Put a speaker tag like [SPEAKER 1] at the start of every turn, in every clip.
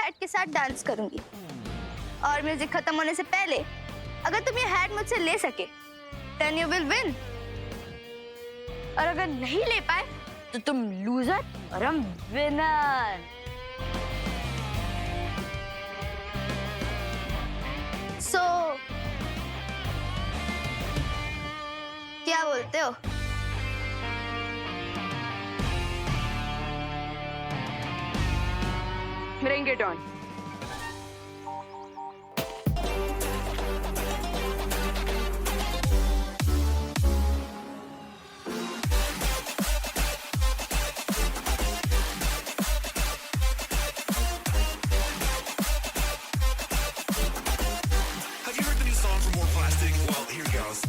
[SPEAKER 1] Hat के साथ dance करूंगी और म्यूजिक खत्म होने से पहले अगर तुम ये हैट मुझसे ले सके देन यू विल विन, और अगर नहीं ले पाए तो तुम लूजर और हम विनर। सो क्या बोलते हो?
[SPEAKER 2] Bring it on.
[SPEAKER 3] Have you heard the new song from More Plastic? Well, here goes.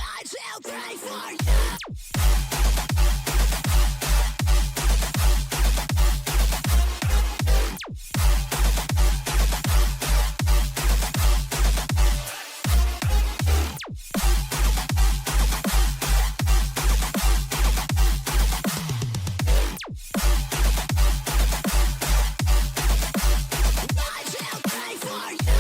[SPEAKER 3] I shall pray for you. I shall pray for you.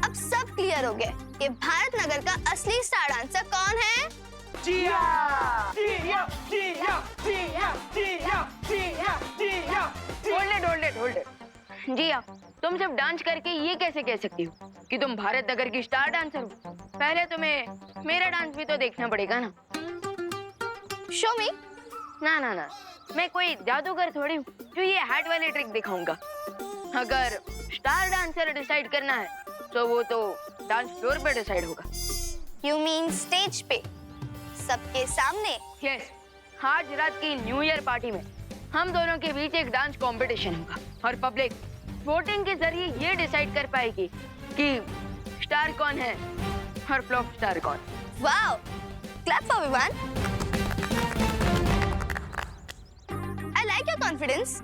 [SPEAKER 1] अब सब क्लियर हो गया कि भारत नगर का असली स्टार डांसर कौन है?
[SPEAKER 4] जिया जिया जिया जिया जिया जिया जिया।
[SPEAKER 2] Hold it. जिया, तुम सिर्फ डांस करके ये कैसे कह सकती हो कि तुम भारत नगर की स्टार डांसर हो? पहले तुम्हें मेरा डांस भी तो देखना पड़ेगा ना।
[SPEAKER 1] शो मी।
[SPEAKER 2] ना, मैं कोई जादूगर थोड़ी हूँ जो ये हैट वाली ट्रिक दिखाऊंगा। अगर स्टार डांसर डिसाइड करना है तो वो तो डांस फ्लोर पे डिसाइड होगा।
[SPEAKER 1] यू मीन स्टेज पे सबके सामने?
[SPEAKER 2] यस, आज रात की न्यू ईयर पार्टी में हम दोनों के बीच एक डांस कंपटीशन होगा और पब्लिक वोटिंग के जरिए ये डिसाइड कर पाएगी कि स्टार कौन है और फ्लॉप स्टार कौन।
[SPEAKER 1] Wow, clap for Vivaan. I like your confidence.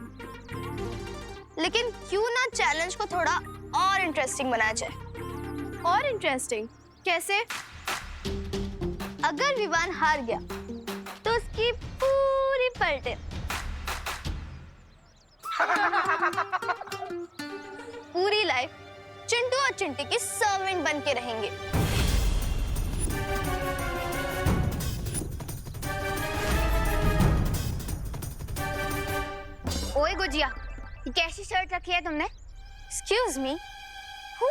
[SPEAKER 1] लेकिन क्यों ना चैलेंज को थोड़ा और इंटरेस्टिंग बनाया जाए? और इंटरेस्टिंग कैसे? अगर विवान हार गया तो उसकी पूरी पलटे पूरी लाइफ चिंटू और चिंटी की सर्वेंट बन के रहेंगे।
[SPEAKER 5] ओए गुजिया, ये कैसी शर्ट रखी है तुमने?
[SPEAKER 1] Excuse me, who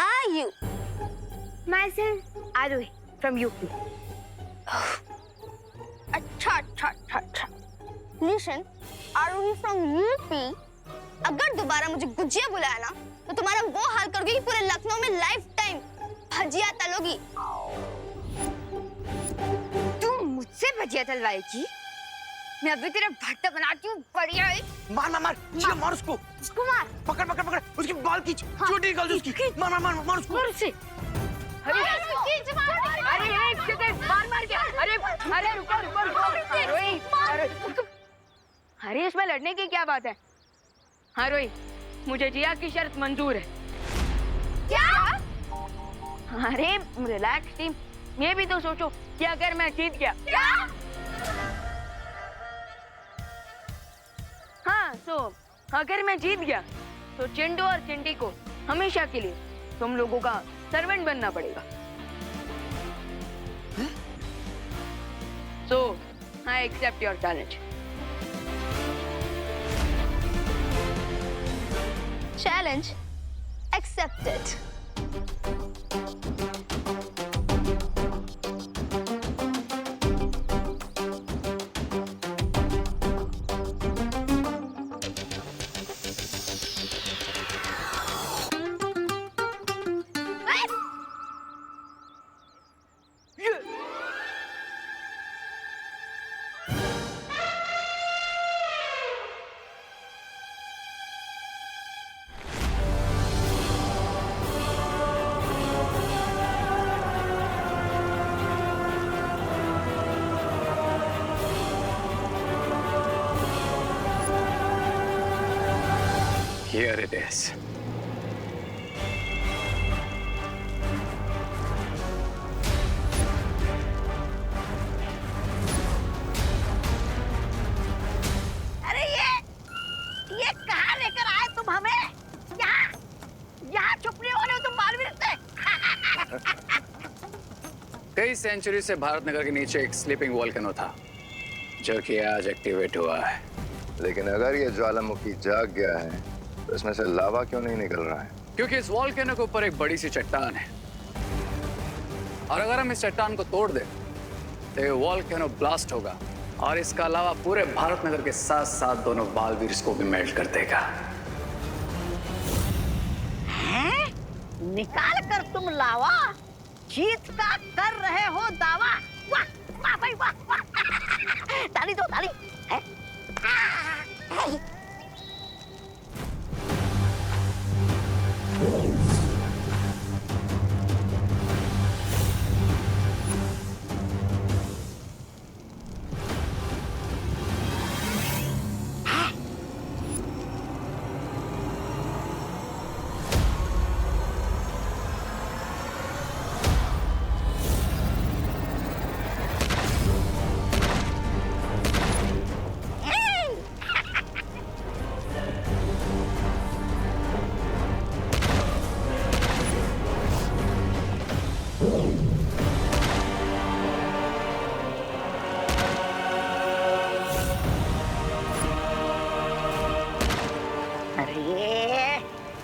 [SPEAKER 1] are you?
[SPEAKER 5] Myself, Arohi from UP.
[SPEAKER 1] अच्छा। Listen, Arohi from UP. अगर दोबारा मुझे गुजिया बुलाया ना, तो तुम्हारा वो हाल करोगे कि पूरे लखनऊ में लाइफ टाइम भजिया तलोगी।
[SPEAKER 5] तू मुझसे भजिया तलवाएगी? मैं अभी तेरा भट्टा बनाती हूँ, बढ़िया है।
[SPEAKER 4] मार जिया, मार उसको।
[SPEAKER 5] उसको मार।
[SPEAKER 4] पकड़ उसकी बाल खींच, चोटी निकाल दे उसकी। मार उसको।
[SPEAKER 2] और से अरे एक सेकंड, मार क्या? अरे रुको। अरे इसमें लड़ने की क्या बात है? हाँ रोही, मुझे जिया की शर्त मंजूर है।
[SPEAKER 1] क्या?
[SPEAKER 2] अरे रिलैक्स टीम, ये भी तो सोचो कि अगर मैं जीत गया।
[SPEAKER 1] क्या?
[SPEAKER 2] हाँ, अगर मैं जीत गया तो चिंटू और चिंटी को हमेशा के लिए तुम लोगों का सर्वेंट बनना पड़ेगा। So, I accept your challenge.
[SPEAKER 1] Challenge accepted.
[SPEAKER 6] Here it is.
[SPEAKER 5] अरे ये कहाँ लेकर आए तुम हमें? यहाँ छुपने वाले हो तुम बालवीर से?
[SPEAKER 6] कई सेंचुरी से भारत नगर के नीचे एक स्लीपिंग वॉल्केनो था जो कि आज एक्टिवेट हुआ है।
[SPEAKER 7] लेकिन अगर ये ज्वालामुखी जाग गया है तो इसमें से लावा क्यों नहीं निकल रहा है?
[SPEAKER 6] क्योंकि इस वॉल्केनो के ऊपर एक बड़ी सी चट्टान है और अगर हम इस चट्टान को तोड़ दें तो ये वॉल्केनो ब्लास्ट होगा और इसका अलावा पूरे भारत नगर के साथ साथ दोनों बालवीर्स को भी मेल्ट कर देगा।
[SPEAKER 5] हैं? निकाल कर तुम लावा जीत का कर रहे हो दावा। वाह वाह भाई वाह वाह। ताली दो ताली। हैं?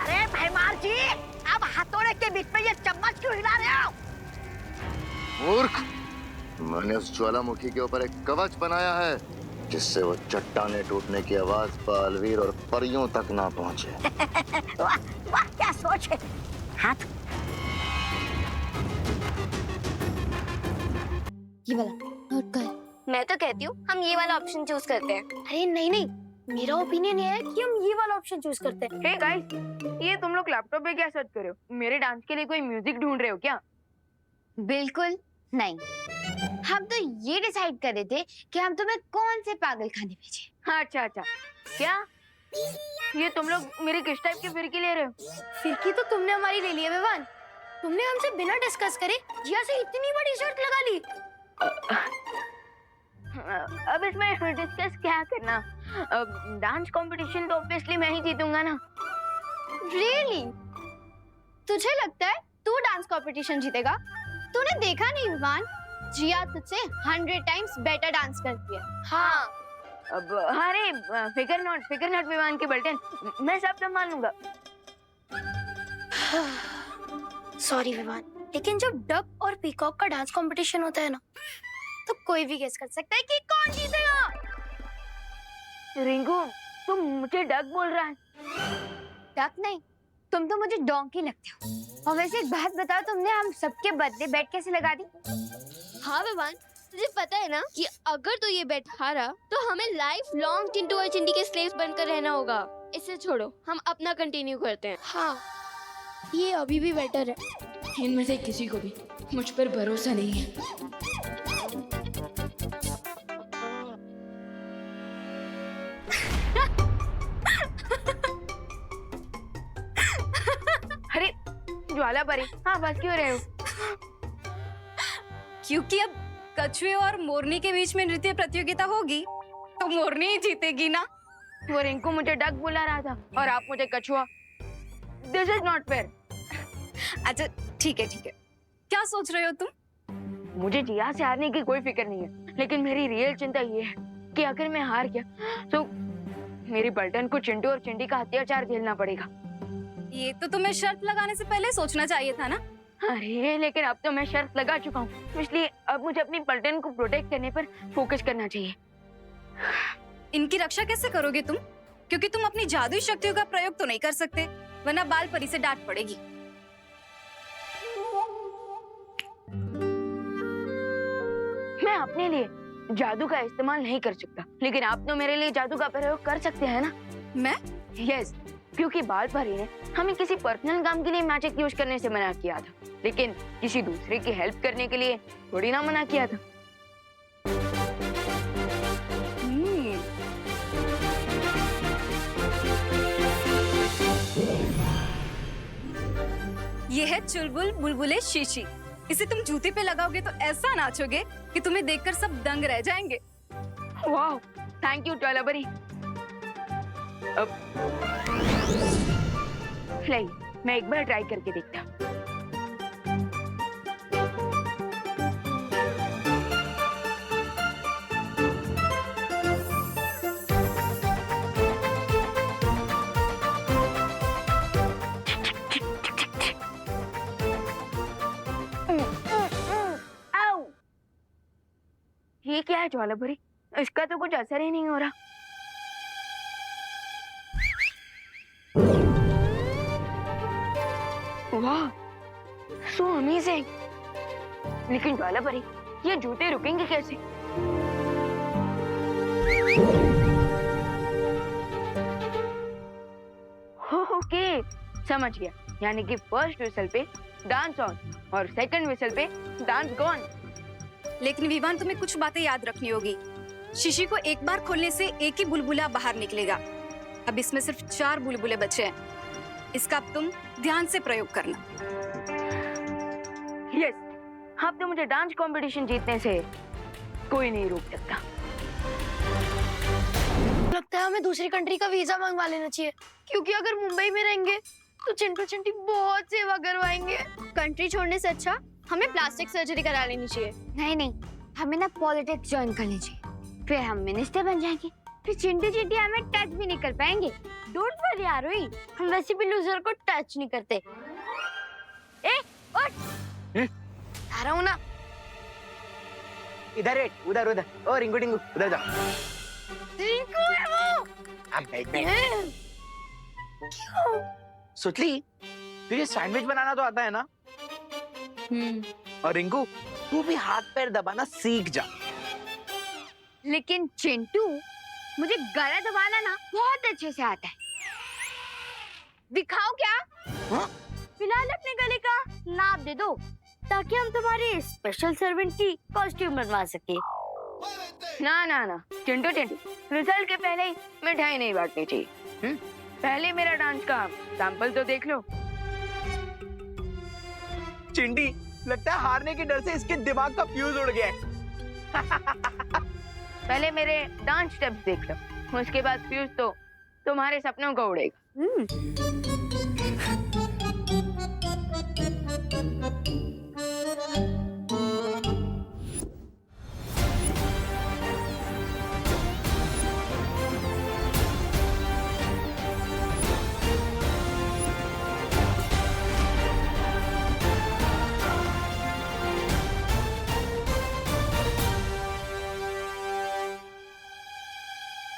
[SPEAKER 5] अरे भैमार जी, अब हथौड़े के बीच में ये चम्मच क्यों हिला रहे हो?
[SPEAKER 7] मूर्ख, मैंने उस ज्वालामुखी के ऊपर एक कवच बनाया है जिससे वो चट्टाने टूटने की आवाज बालवीर और परियों तक ना पहुंचे।
[SPEAKER 5] वाह वाह क्या सोच है। हाथ
[SPEAKER 1] ये वाला नोट कर। मैं तो कहती हूँ हम ये वाला ऑप्शन चूज करते हैं। अरे नहीं नहीं, मेरा ओपिनियन ये है कि हम ये वाला ऑप्शन चूज करते हैं।
[SPEAKER 2] हे गाइस, ये तुम लोग लैपटॉप पे क्या सर्च कर रहे हो? मेरे डांस के लिए कोई म्यूजिक ढूंढ रहे हो क्या?
[SPEAKER 1] बिल्कुल नहीं, हम तो ये डिसाइड कर रहे थे कि हम तुम्हें कौन से पागल खाने भेजें।
[SPEAKER 2] अच्छा अच्छा, क्या ये तुम लोग मेरी किस टाइप की फिरकी ले रहे हो?
[SPEAKER 1] फिरकी तो तुमने हमारी ले ली है विवान। तुमने हमसे बिना डिस्कस करे जिया से इतनी बड़ी शर्त लगा ली।
[SPEAKER 2] अब इसमें डिस्कस क्या करना? डांस कंपटीशन तो ऑब्वियसली मैं ही जीतूंगा ना।
[SPEAKER 1] रियली? तुझे लगता है तू डांस कंपटीशन जीतेगा? तूने देखा नहीं विवान, जिया तुझसे 100 टाइम्स बेटर डांस करती है। हाँ।
[SPEAKER 2] अब अरे फिकर नॉट विवान के बल्टन, मैं सब संभाल लूंगा।
[SPEAKER 1] सॉरी विवान, लेकिन जब डक और पीकॉक का डांस कंपटीशन होता है ना, तो कोई भी गेस कर सकता है कि कौन जीतेगा।
[SPEAKER 2] रिंकू, तुम मुझे डक बोल रहा है?
[SPEAKER 1] डक नहीं, तुम तो मुझे डोंकी लगते हो। और वैसे एक बात बताओ, तुमने हम सबके बदले बेट कैसे लगा दी? हाँ विवान, तुझे पता है ना कि अगर तू ये बेट हारा तो हमें लाइफ लॉन्ग चिंटू और चिंटी के स्लेव्स बनकर रहना होगा। इसे छोड़ो, हम अपना कंटिन्यू करते हैं। हाँ, ये अभी भी बेटर है।
[SPEAKER 8] इनमें से किसी को भी मुझ पर भरोसा नहीं है।
[SPEAKER 2] अरे ज्वाला परी, हाँ बस क्यों रहे हो?
[SPEAKER 9] क्योंकि अब कछुए और मोरनी के बीच में नृत्य प्रतियोगिता होगी तो मोरनी ही जीतेगी ना।
[SPEAKER 2] वो रिंकू मुझे डक बुला रहा था और आप मुझे कछुआ। This is not fair.
[SPEAKER 9] अच्छा ठीक है, क्या सोच रहे हो तुम?
[SPEAKER 2] मुझे जिया से हारने की कोई फिक्र नहीं है, लेकिन मेरी रियल चिंता ये है कि अगर मैं हार गया तो मेरी बल्टन को चिंटू और चिंटी का अत्याचार झेलना पड़ेगा।
[SPEAKER 9] ये तो तुम्हें शर्त लगाने से पहले सोचना चाहिए था ना।
[SPEAKER 2] अरे लेकिन अब तो मैं शर्त लगा चुका हूँ, इसलिए अब मुझे अपनी बल्टन को प्रोटेक्ट करने पर फोकस करना चाहिए।
[SPEAKER 9] इनकी रक्षा कैसे करोगे तुम? क्योंकि तुम अपनी जादुई शक्तियों का प्रयोग तो नहीं कर सकते, वरना बाल परी से डांट पड़ेगी।
[SPEAKER 2] मैं अपने लिए जादू का इस्तेमाल नहीं कर सकता, लेकिन आप तो मेरे लिए जादू का प्रयोग कर सकते हैं ना?
[SPEAKER 9] मैं?
[SPEAKER 2] यस, क्योंकि बाल परी ने हमें किसी पर्सनल काम के लिए मैजिक यूज करने से मना किया था, लेकिन किसी दूसरे की हेल्प करने के लिए थोड़ी ना मना किया था।
[SPEAKER 9] चुलबुल बुलबुले शीशी। इसे तुम जूते पे लगाओगे तो ऐसा नाचोगे कि तुम्हें देखकर सब दंग रह जाएंगे।
[SPEAKER 2] वाह, थैंक यू ज्वालाबरी। नहीं, मैं एक बार ट्राई करके देखता हूँ। आओ। ये क्या है ज्वालाबरी? इसका तो कुछ असर ही नहीं हो रहा। वाह, सो अमेजिंग। लेकिन ज्वालाबरी, ये जूते रुकेंगे कैसे? ओके, समझ गया। यानी कि फर्स्ट विसल पे डांस ऑन और सेकंड विसल पे डांस गॉन।
[SPEAKER 9] लेकिन विवान, तुम्हें कुछ बातें याद रखनी होगी। शीशी को एक बार खोलने से एक ही बुलबुला बाहर निकलेगा। अब इसमें सिर्फ 4 बुलबुले बचे हैं। इसका अब तुम ध्यान से प्रयोग करना।
[SPEAKER 2] यस, अब तो मुझे डांस कंपटीशन जीतने से कोई नहीं रोक सकता।
[SPEAKER 1] लगता है हमें दूसरी कंट्री का वीजा मंगवा लेना चाहिए, क्योंकि अगर मुंबई में रहेंगे तो चिंटू चिंटी बहुत सेवा करवाएंगे। कंट्री छोड़ने से अच्छा हमें प्लास्टिक सर्जरी करा लेनी चाहिए।
[SPEAKER 10] नहीं नहीं, हमें ना पॉलिटिक्स ज्वाइन करनी चाहिए, फिर हम मिनिस्टर बन जाएंगे, फिर चिंटू चिंटी हमें टच भी नहीं कर पाएंगे।
[SPEAKER 1] डोंट वरी यारोई, हम वैसे भी लूजर को टच नहीं करते। ए, उठ। आ रहा हूँ ना।
[SPEAKER 4] इधर बैठ, उधर उधर। ओ रिंगू टिंगू, उधर जा।
[SPEAKER 1] रिंकू है वो।
[SPEAKER 4] अब बैठ।
[SPEAKER 1] क्यों?
[SPEAKER 4] सुतली, तुझे सैंडविच बनाना तो आता है ना? और रिंकू, तू भी हाथ पैर दबाना सीख जा।
[SPEAKER 10] लेकिन चिंटू, मुझे गला दबाना ना बहुत अच्छे से आता है।
[SPEAKER 1] दिखाओ क्या?
[SPEAKER 4] हाँ?
[SPEAKER 1] फिलहाल अपने गले का नाप दे दो, ताकि हम तुम्हारे स्पेशल सर्वेंट की कॉस्ट्यूम बनवा सके।
[SPEAKER 2] ना ना ना, चिंटू चिंटू, रिजल्ट के पहले ही मिठाई नहीं बांटनी चाहिए। पहले मेरा डांस का सैंपल तो देख लो।
[SPEAKER 4] चिंटी, लगता है हारने के डर से इसके दिमाग का फ्यूज उड़ गया है।
[SPEAKER 2] पहले मेरे डांस स्टेप्स देख लो, उसके बाद फ्यूज तो तुम्हारे सपनों को उड़ेगा।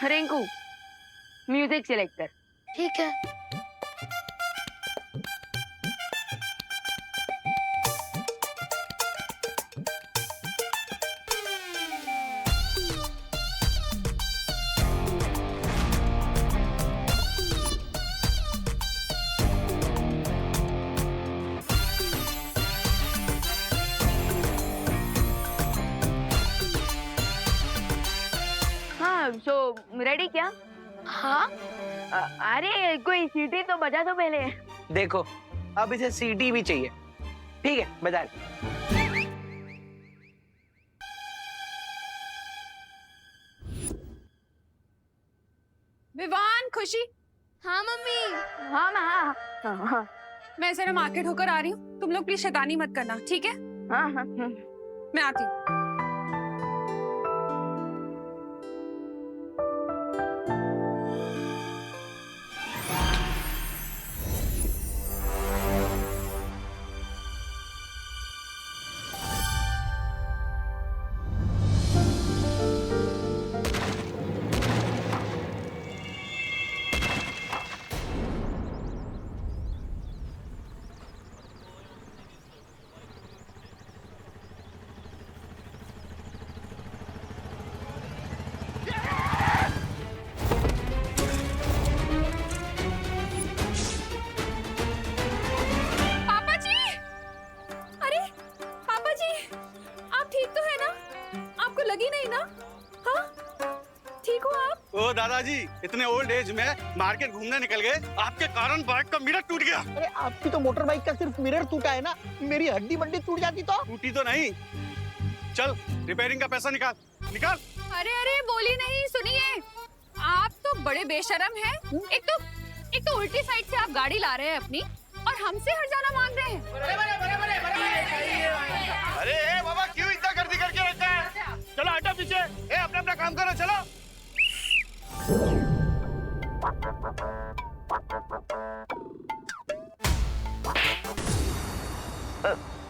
[SPEAKER 2] रिंकू, म्यूजिक सिलेक्ट कर।
[SPEAKER 1] ठीक है।
[SPEAKER 2] हाँ, सो रेडी क्या?
[SPEAKER 1] हाँ,
[SPEAKER 2] अरे कोई सीटी तो बजा दो पहले।
[SPEAKER 4] देखो, अब इसे सीटी भी चाहिए। ठीक है, बजा ले।
[SPEAKER 9] विवान, खुशी,
[SPEAKER 1] हाँ मम्मी।
[SPEAKER 2] हाँ हाँ हाँ हाँ
[SPEAKER 9] मैं जरा मार्केट होकर आ रही हूँ। तुम लोग प्लीज शैतानी मत करना, ठीक है?
[SPEAKER 2] हाँ हाँ।
[SPEAKER 9] मैं आती हूँ।
[SPEAKER 11] ओ दादाजी, इतने ओल्ड एज में मार्केट घूमने निकल गए, आपके कारण बाइक का मिरर टूट गया।
[SPEAKER 12] अरे आपकी तो मोटर बाइक का सिर्फ मिरर टूटा है ना, मेरी हड्डी बड्डी टूट जाती तो।
[SPEAKER 11] टूटी तो नहीं। चल रिपेयरिंग का पैसा निकाल निकाल।
[SPEAKER 9] अरे अरे बोली नहीं, सुनिए, आप तो बड़े बेशरम हैं। एक तो उल्टी साइड से आप गाड़ी ला रहे हैं अपनी, और हमसे हर्जाना मांग रहे हैं।
[SPEAKER 11] अरे बाबा, क्यों इतना गर्दी करके रखा है? चलो हटो पीछे, अपना अपना काम करो, चलो।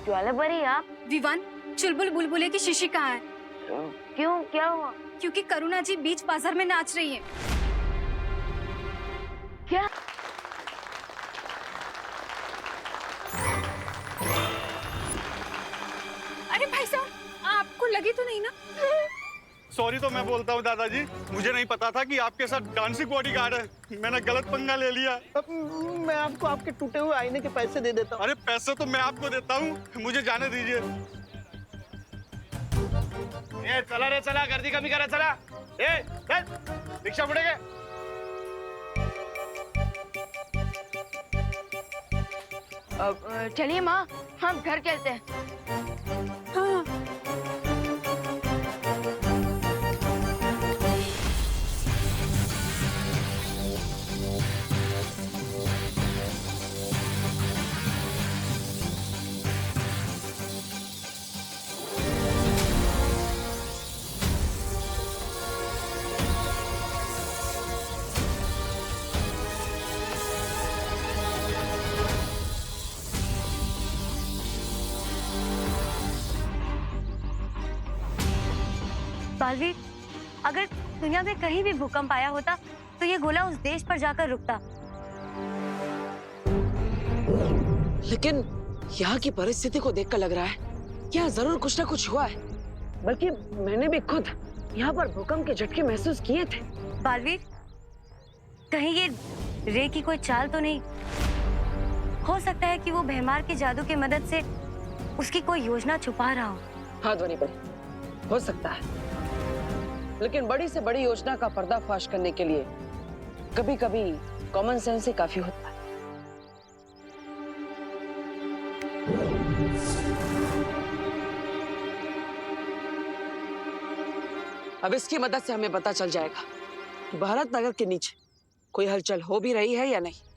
[SPEAKER 2] ज्वाला परी आप?
[SPEAKER 9] विवान, चुलबुल बुलबुले की शीशी कहाँ है?
[SPEAKER 2] क्यों, क्या हुआ?
[SPEAKER 9] क्योंकि करुणा जी बीच बाजार में नाच रही है।
[SPEAKER 2] क्या?
[SPEAKER 9] अरे भाई साहब, आपको लगी तो नहीं ना?
[SPEAKER 11] सॉरी तो मैं बोलता हूँ दादाजी, मुझे नहीं पता था कि आपके साथ डांसिंग बॉडीगार्ड है। मैंने गलत पंगा ले लिया।
[SPEAKER 12] मैं आपको आपके टूटे हुए आईने के पैसे दे देता हूँ।
[SPEAKER 11] अरे पैसे तो मैं आपको देता हूँ, मुझे जाने दीजिए। चला रे चला, गर्दी कमी करा, चला। चल, रिक्शा मुड़ेगे।
[SPEAKER 2] चलिए माँ, हम घर चलते हैं।
[SPEAKER 9] हाँ।
[SPEAKER 1] बालवीर, अगर दुनिया में कहीं भी भूकंप आया होता तो ये गोला उस देश पर जाकर रुकता।
[SPEAKER 13] लेकिन यहाँ की परिस्थिति को देखकर लग रहा है यहाँ जरूर कुछ ना कुछ हुआ है। बल्कि मैंने भी खुद यहाँ पर भूकंप के झटके महसूस किए थे।
[SPEAKER 1] बालवीर, कहीं ये रे की कोई चाल तो नहीं? हो सकता है कि वो भैमार के जादू की मदद से उसकी कोई योजना छुपा रहा हो।
[SPEAKER 13] हाँ ध्वनि पर हो सकता है, लेकिन बड़ी से बड़ी योजना का पर्दाफाश करने के लिए कभी कभी कॉमन सेंस ही काफी होता है। अब इसकी मदद से हमें पता चल जाएगा कि भारत नगर के नीचे कोई हलचल हो भी रही है या नहीं।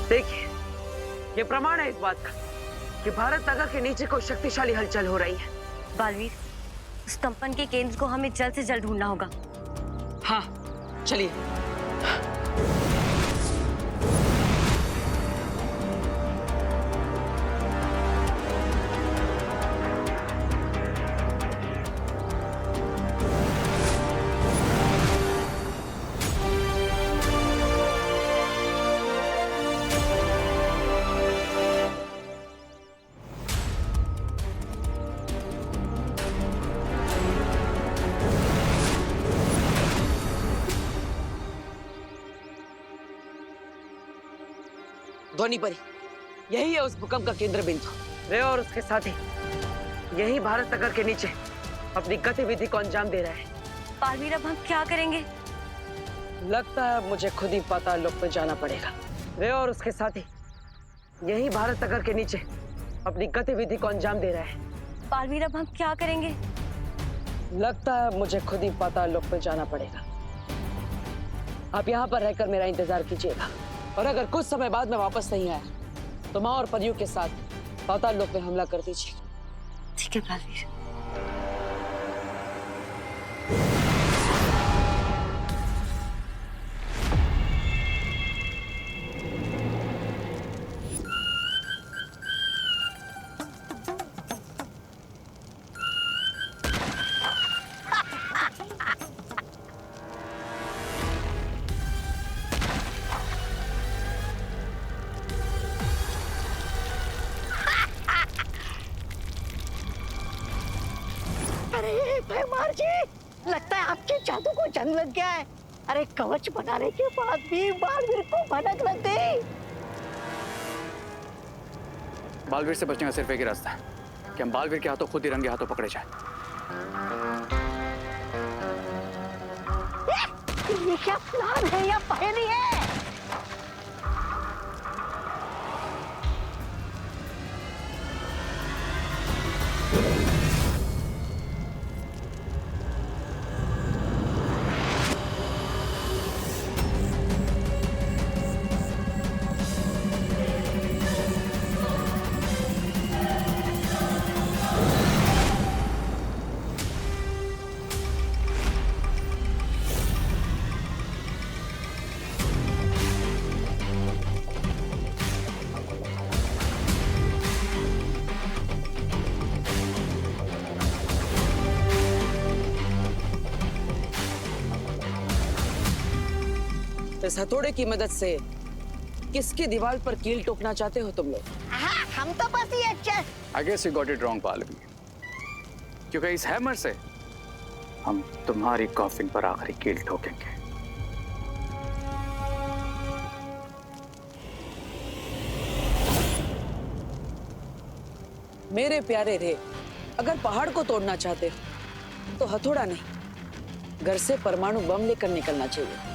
[SPEAKER 13] देखिए, ये प्रमाण है इस बात का कि भारत नगर के नीचे कोई शक्तिशाली हलचल हो रही है।
[SPEAKER 1] बालवीर, उस कंपन के केंद्र को हमें जल्द से जल्द ढूंढना होगा।
[SPEAKER 13] हाँ, चलिए। ध्वनि परी, यही है उस भूकंप का केंद्र बिंदु। वे और उसके साथी यही भारत नगर के नीचे अपनी गतिविधि को अंजाम दे रहे हैं।
[SPEAKER 1] बालवीर, अब हम क्या करेंगे?
[SPEAKER 13] लगता है मुझे खुद ही पाताल लोक में जाना पड़ेगा। वे और उसके साथी यही भारत नगर के नीचे अपनी गतिविधि को अंजाम दे रहे हैं।
[SPEAKER 1] बालवीर, अब हम क्या करेंगे?
[SPEAKER 13] लगता है मुझे खुद ही पाताल लोक में जाना पड़ेगा। आप यहाँ पर रहकर मेरा इंतजार कीजिएगा, और अगर कुछ समय बाद मैं वापस नहीं आया तो माँ और परियों के साथ पाताल लोक में हमला कर दीजिए।
[SPEAKER 1] ठीक है बालवीर।
[SPEAKER 5] भैमार जी, लगता है आपके जादू को जंग लग गया है। अरे कवच बनाने के बाद भी बालवीर को भनक लग गई।
[SPEAKER 6] बालवीर से बचने का सिर्फ एक ही रास्ता है कि हम बालवीर के हाथों खुद ही रंगे हाथों पकड़े जाए।
[SPEAKER 5] ये क्या प्लान है या पहेली है?
[SPEAKER 13] इस हथौड़े की मदद से किसकी दीवार पर कील ठोकना चाहते हो तुम लोग?
[SPEAKER 5] हम तो बस ये
[SPEAKER 6] I guess you got it wrong, पालवी। क्योंकि इस हैमर से हम तुम्हारी कॉफिन पर आखिरी कील ठोकेंगे।
[SPEAKER 13] मेरे प्यारे रे, अगर पहाड़ को तोड़ना चाहते हो तो हथौड़ा नहीं, घर से परमाणु बम लेकर निकलना चाहिए।